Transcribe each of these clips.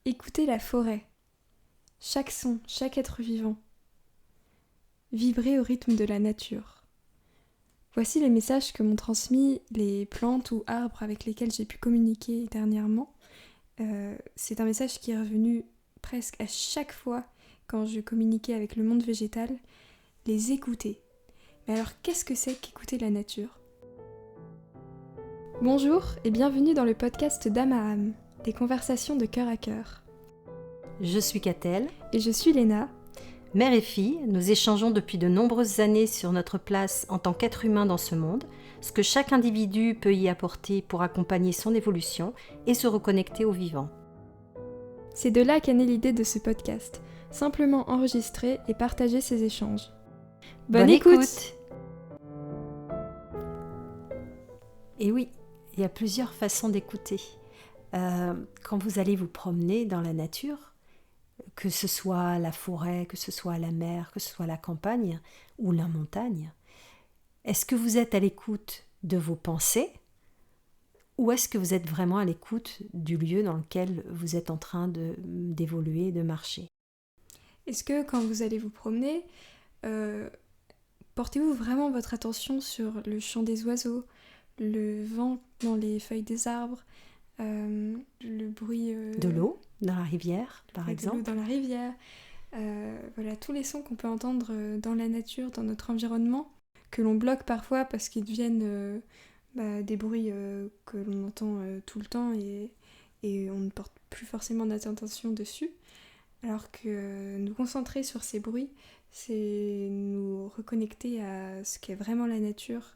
Écoutez la forêt, chaque son, chaque être vivant. Vibrez au rythme de la nature. Voici les messages que m'ont transmis les plantes ou arbres avec lesquels j'ai pu communiquer dernièrement. C'est un message qui est revenu presque à chaque fois quand je communiquais avec le monde végétal, les écouter. Mais alors qu'est-ce que c'est qu'écouter la nature ? Bonjour et bienvenue dans le podcast d'âme à âme, des conversations de cœur à cœur. Je suis Catel. Et je suis Léna. Mère et fille, nous échangeons depuis de nombreuses années sur notre place en tant qu'être humain dans ce monde, ce que chaque individu peut y apporter pour accompagner son évolution et se reconnecter au vivant. C'est de là qu'est née l'idée de ce podcast, simplement enregistrer et partager ces échanges. Bonne écoute. Et oui, il y a plusieurs façons d'écouter. Quand vous allez vous promener dans la nature, que ce soit la forêt, que ce soit la mer, que ce soit la campagne ou la montagne, est-ce que vous êtes à l'écoute de vos pensées ou est-ce que vous êtes vraiment à l'écoute du lieu dans lequel vous êtes en train d'évoluer, de marcher ? Est-ce que quand vous allez vous promener, portez-vous vraiment votre attention sur le chant des oiseaux, le vent dans les feuilles des arbres, le bruit de l'eau dans la rivière, par exemple. De l'eau dans la rivière. Voilà, tous les sons qu'on peut entendre dans la nature, dans notre environnement, que l'on bloque parfois parce qu'ils deviennent des bruits que l'on entend tout le temps et on ne porte plus forcément d'attention dessus. Alors que nous concentrer sur ces bruits, c'est nous reconnecter à ce qu'est vraiment la nature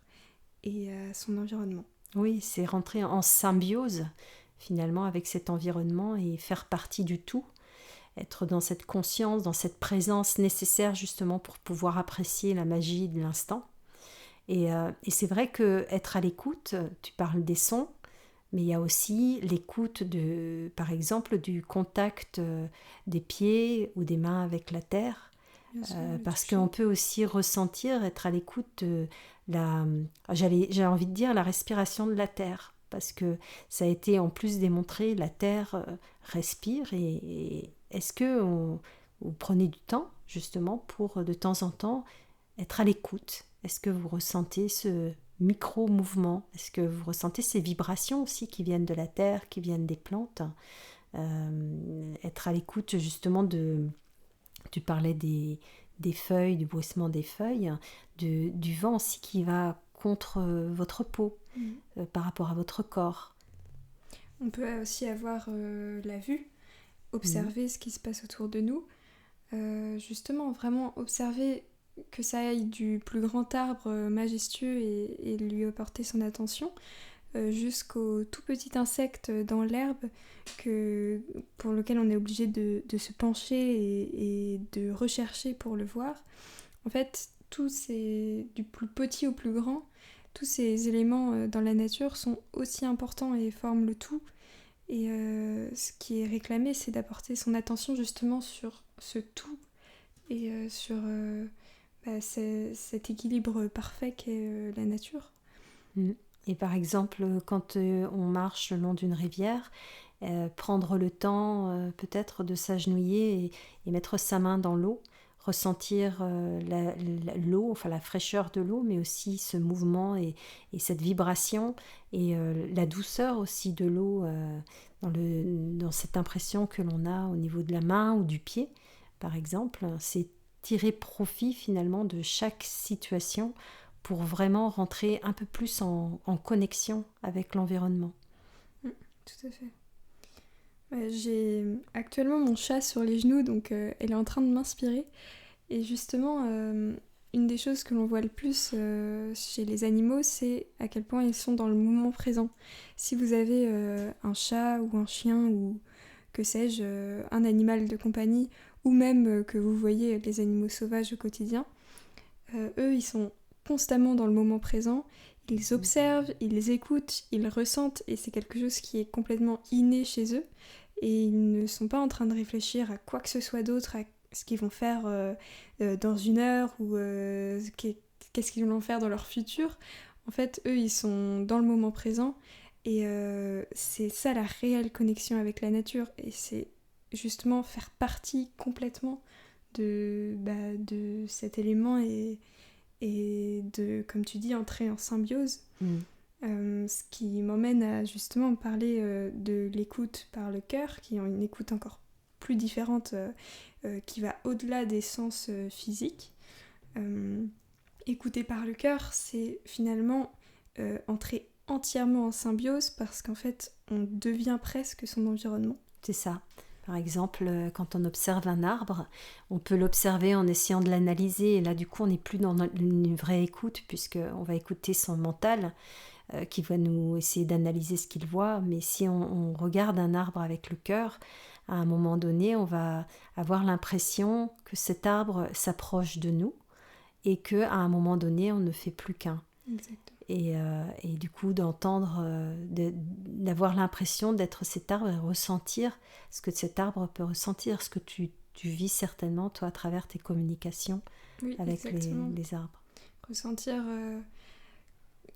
et à son environnement. Oui, c'est rentrer en symbiose finalement avec cet environnement et faire partie du tout, être dans cette conscience, dans cette présence nécessaire justement pour pouvoir apprécier la magie de l'instant. Et c'est vrai qu'être à l'écoute, tu parles des sons, mais il y a aussi l'écoute par exemple, du contact des pieds ou des mains avec la terre. Parce qu'on peut aussi ressentir, être à l'écoute de j'ai envie de dire la respiration de la terre, parce que ça a été en plus démontré, la terre respire, et est-ce que vous prenez du temps justement pour de temps en temps être à l'écoute ? Est-ce que vous ressentez ce micro-mouvement ? Est-ce que vous ressentez ces vibrations aussi qui viennent de la terre, qui viennent des plantes ? Être à l'écoute justement tu parlais des feuilles, du bruissement des feuilles, du vent aussi qui va contre votre peau, par rapport à votre corps. On peut aussi avoir la vue, observer ce qui se passe autour de nous, justement vraiment observer que ça aille du plus grand arbre majestueux et lui apporter son attention, jusqu'au tout petit insecte dans l'herbe pour lequel on est obligé de se pencher et de rechercher pour le voir. En fait, du plus petit au plus grand, tous ces éléments dans la nature sont aussi importants et forment le tout. Et ce qui est réclamé, c'est d'apporter son attention justement sur ce tout et sur cet équilibre parfait qu'est la nature. Et par exemple, quand on marche le long d'une rivière, prendre le temps peut-être de s'agenouiller et mettre sa main dans l'eau, ressentir l'eau, enfin la fraîcheur de l'eau, mais aussi ce mouvement et cette vibration et la douceur aussi de l'eau dans cette impression que l'on a au niveau de la main ou du pied, par exemple. C'est tirer profit finalement de chaque situation pour vraiment rentrer un peu plus en connexion avec l'environnement. Tout à fait. J'ai actuellement mon chat sur les genoux, donc elle est en train de m'inspirer. Et justement, une des choses que l'on voit le plus chez les animaux, c'est à quel point ils sont dans le moment présent. Si vous avez un chat ou un chien ou que sais-je, un animal de compagnie, ou même que vous voyez les animaux sauvages au quotidien, eux, ils sont constamment dans le moment présent. Ils observent, ils les écoutent, ils ressentent, et c'est quelque chose qui est complètement inné chez eux. Et ils ne sont pas en train de réfléchir à quoi que ce soit d'autre, à ce qu'ils vont faire dans une heure, ou qu'est-ce qu'ils vont faire dans leur futur. En fait, eux, ils sont dans le moment présent, et c'est ça la réelle connexion avec la nature. Et c'est justement faire partie complètement de cet élément et de, comme tu dis, entrer en symbiose. Ce qui m'emmène à justement parler de l'écoute par le cœur, qui est une écoute encore plus différente, qui va au-delà des sens physiques. Écouter par le cœur, c'est finalement entrer entièrement en symbiose parce qu'en fait, on devient presque son environnement. C'est ça. Par exemple, quand on observe un arbre, on peut l'observer en essayant de l'analyser. Et là, du coup, on n'est plus dans une vraie écoute, puisqu'on va écouter son mental qui va nous essayer d'analyser ce qu'il voit. Mais si on regarde un arbre avec le cœur, à un moment donné, on va avoir l'impression que cet arbre s'approche de nous et qu'à un moment donné, on ne fait plus qu'un. Exactement. Et du coup d'entendre, d'avoir l'impression d'être cet arbre et ressentir ce que cet arbre peut ressentir, ce que tu vis certainement toi à travers tes communications avec les arbres. Ressentir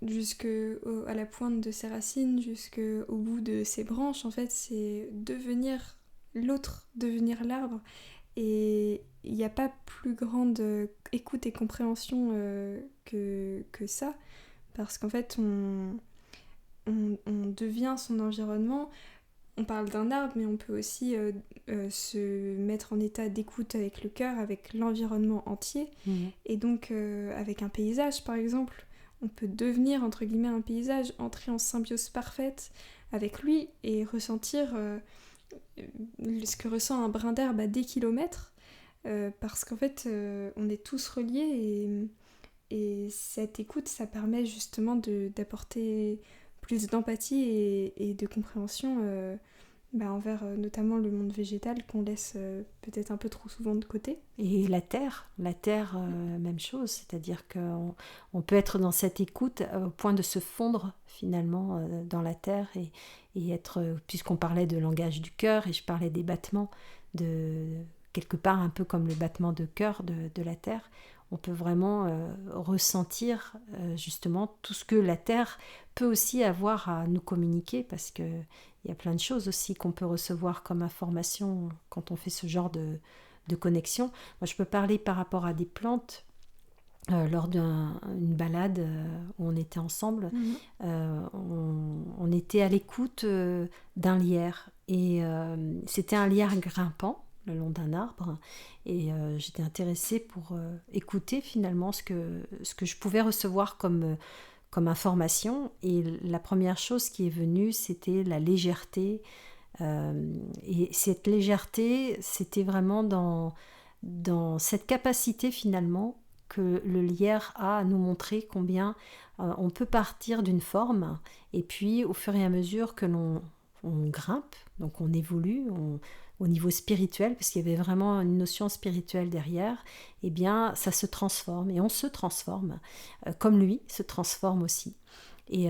à la pointe de ses racines, jusqu'au bout de ses branches, en fait c'est devenir l'autre, devenir l'arbre. Et il n'y a pas plus grande écoute et compréhension que ça. Parce qu'en fait, on devient son environnement. On parle d'un arbre, mais on peut aussi se mettre en état d'écoute avec le cœur, avec l'environnement entier. Et donc, avec un paysage, par exemple, on peut devenir, entre guillemets, un paysage, entrer en symbiose parfaite avec lui et ressentir ce que ressent un brin d'herbe à des kilomètres. Parce qu'en fait, on est tous reliés et cette écoute, ça permet justement d'apporter plus d'empathie et de compréhension envers notamment le monde végétal qu'on laisse peut-être un peu trop souvent de côté. Et la terre, même chose, c'est-à-dire qu'on peut être dans cette écoute au point de se fondre finalement dans la terre et être, puisqu'on parlait de langage du cœur et je parlais des battements, de quelque part un peu comme le battement de cœur de la terre, on peut vraiment ressentir justement tout ce que la terre peut aussi avoir à nous communiquer, parce qu'il y a plein de choses aussi qu'on peut recevoir comme information quand on fait ce genre de connexion. Moi, je peux parler par rapport à des plantes. Lors d'une balade où on était ensemble, on était à l'écoute d'un lierre. Et c'était un lierre grimpant le long d'un arbre, et j'étais intéressée pour écouter finalement ce que je pouvais recevoir comme information. Et la première chose qui est venue, c'était la légèreté, et cette légèreté, c'était vraiment dans cette capacité finalement que le lierre a à nous montrer combien on peut partir d'une forme, et puis au fur et à mesure que on grimpe, donc on évolue au niveau spirituel, parce qu'il y avait vraiment une notion spirituelle derrière, eh bien ça se transforme, et on se transforme, comme lui se transforme aussi. Et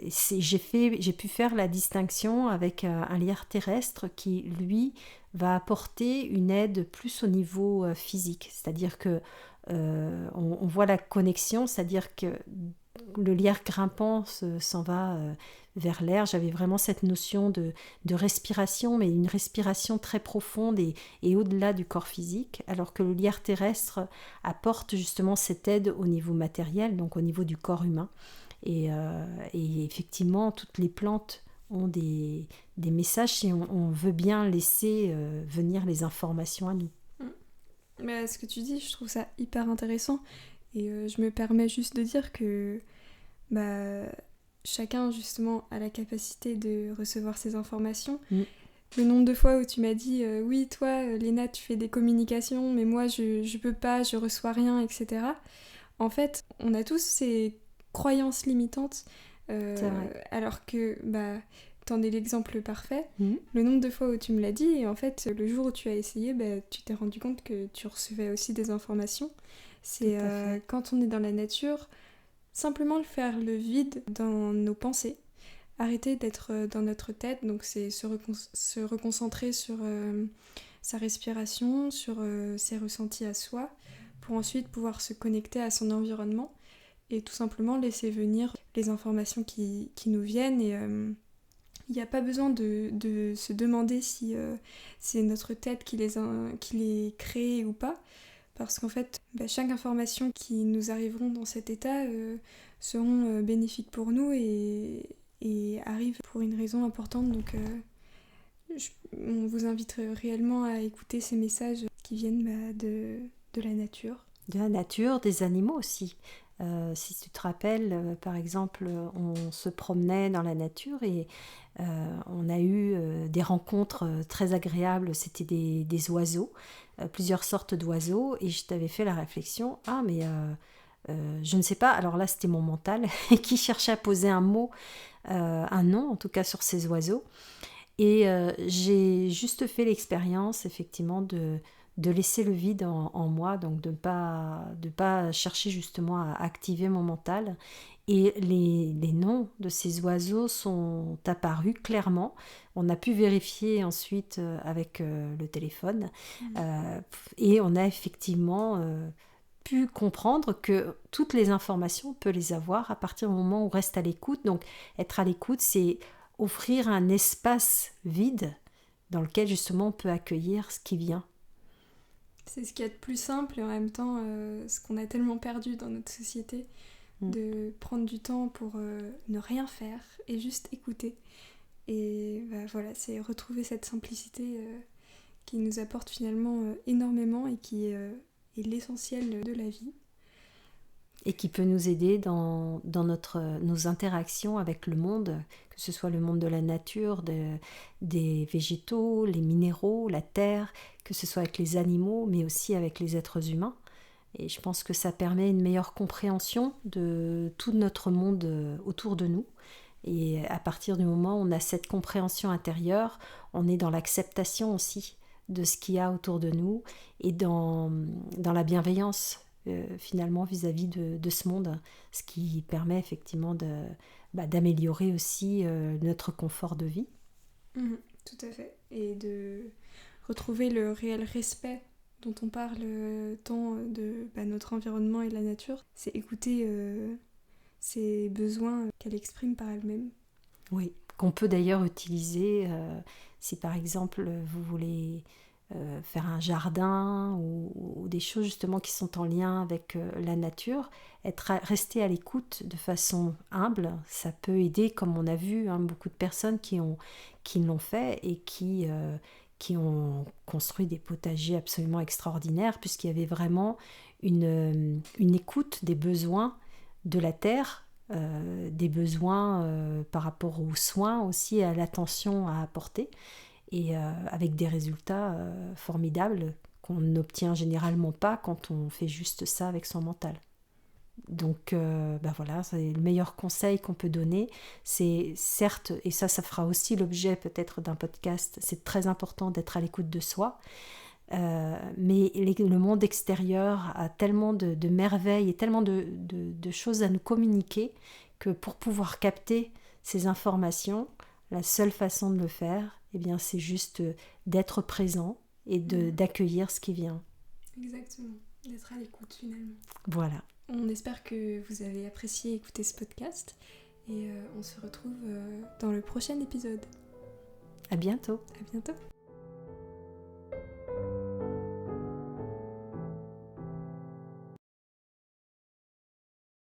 j'ai pu faire la distinction avec un lierre terrestre qui, lui, va apporter une aide plus au niveau physique, c'est-à-dire que on voit la connexion, c'est-à-dire que le lierre grimpant s'en va vers l'air. J'avais vraiment cette notion de respiration, mais une respiration très profonde et au-delà du corps physique, alors que le lierre terrestre apporte justement cette aide au niveau matériel, donc au niveau du corps humain. Et effectivement, toutes les plantes ont des messages si on veut bien laisser venir les informations à nous. Mais ce que tu dis, je trouve ça hyper intéressant. Et je me permets juste de dire que chacun justement a la capacité de recevoir ces informations. Le nombre de fois où tu m'as dit oui, toi Léna, tu fais des communications, mais moi je peux pas, je reçois rien, etc. En fait, on a tous ces croyances limitantes, alors que t'en es l'exemple parfait. Le nombre de fois où tu me l'as dit, et en fait le jour où tu as essayé, tu t'es rendu compte que tu recevais aussi des informations. C'est quand on est dans la nature, simplement faire le vide dans nos pensées, arrêter d'être dans notre tête, donc c'est se reconcentrer sur sa respiration, sur ses ressentis à soi, pour ensuite pouvoir se connecter à son environnement et tout simplement laisser venir les informations qui nous viennent Il n'y a pas besoin de se demander si c'est notre tête qui les crée ou pas, parce qu'en fait, chaque information qui nous arriveront dans cet état seront bénéfiques pour nous et arrivent pour une raison importante. Donc on vous invite réellement à écouter ces messages qui viennent de la nature. De la nature, des animaux aussi. Si tu te rappelles, par exemple, on se promenait dans la nature et on a eu des rencontres très agréables. C'était des oiseaux, plusieurs sortes d'oiseaux, et je t'avais fait la réflexion, je ne sais pas, alors là c'était mon mental qui cherchait à poser un mot, un nom en tout cas sur ces oiseaux. Et j'ai juste fait l'expérience effectivement de laisser le vide en moi, donc de pas chercher justement à activer mon mental. Et les noms de ces oiseaux sont apparus clairement. On a pu vérifier ensuite avec le téléphone. Et on a effectivement pu comprendre que toutes les informations, on peut les avoir à partir du moment où on reste à l'écoute. Donc être à l'écoute, c'est offrir un espace vide dans lequel justement on peut accueillir ce qui vient. C'est ce qu'il y a de plus simple et en même temps ce qu'on a tellement perdu dans notre société, de prendre du temps pour ne rien faire et juste écouter. Et voilà, c'est retrouver cette simplicité qui nous apporte finalement énormément et qui est l'essentiel de la vie. Et qui peut nous aider dans nos interactions avec le monde, que ce soit le monde de la nature, des végétaux, les minéraux, la terre, que ce soit avec les animaux, mais aussi avec les êtres humains. Et je pense que ça permet une meilleure compréhension de tout notre monde autour de nous. Et à partir du moment où on a cette compréhension intérieure, on est dans l'acceptation aussi de ce qu'il y a autour de nous et dans la bienveillance finalement vis-à-vis de ce monde, ce qui permet effectivement d'améliorer aussi notre confort de vie. Tout à fait. Et de retrouver le réel respect dont on parle tant de notre environnement et la nature, c'est écouter ces besoins qu'elle exprime par elle-même. Oui, qu'on peut d'ailleurs utiliser si par exemple vous voulez faire un jardin ou des choses justement qui sont en lien avec la nature, rester à l'écoute de façon humble, ça peut aider, comme on a vu beaucoup de personnes qui l'ont fait et qui ont construit des potagers absolument extraordinaires, puisqu'il y avait vraiment une écoute des besoins de la terre, des besoins par rapport aux soins aussi et à l'attention à apporter, et avec des résultats formidables qu'on n'obtient généralement pas quand on fait juste ça avec son mental. Donc voilà, c'est le meilleur conseil qu'on peut donner. C'est certes, et ça fera aussi l'objet peut-être d'un podcast, c'est très important d'être à l'écoute de soi, mais le monde extérieur a tellement de merveilles et tellement de choses à nous communiquer que pour pouvoir capter ces informations, la seule façon de le faire, c'est juste d'être présent et d'accueillir ce qui vient. Exactement, d'être à l'écoute finalement. Voilà. On espère que vous avez apprécié écouter ce podcast et on se retrouve dans le prochain épisode. À bientôt. À bientôt.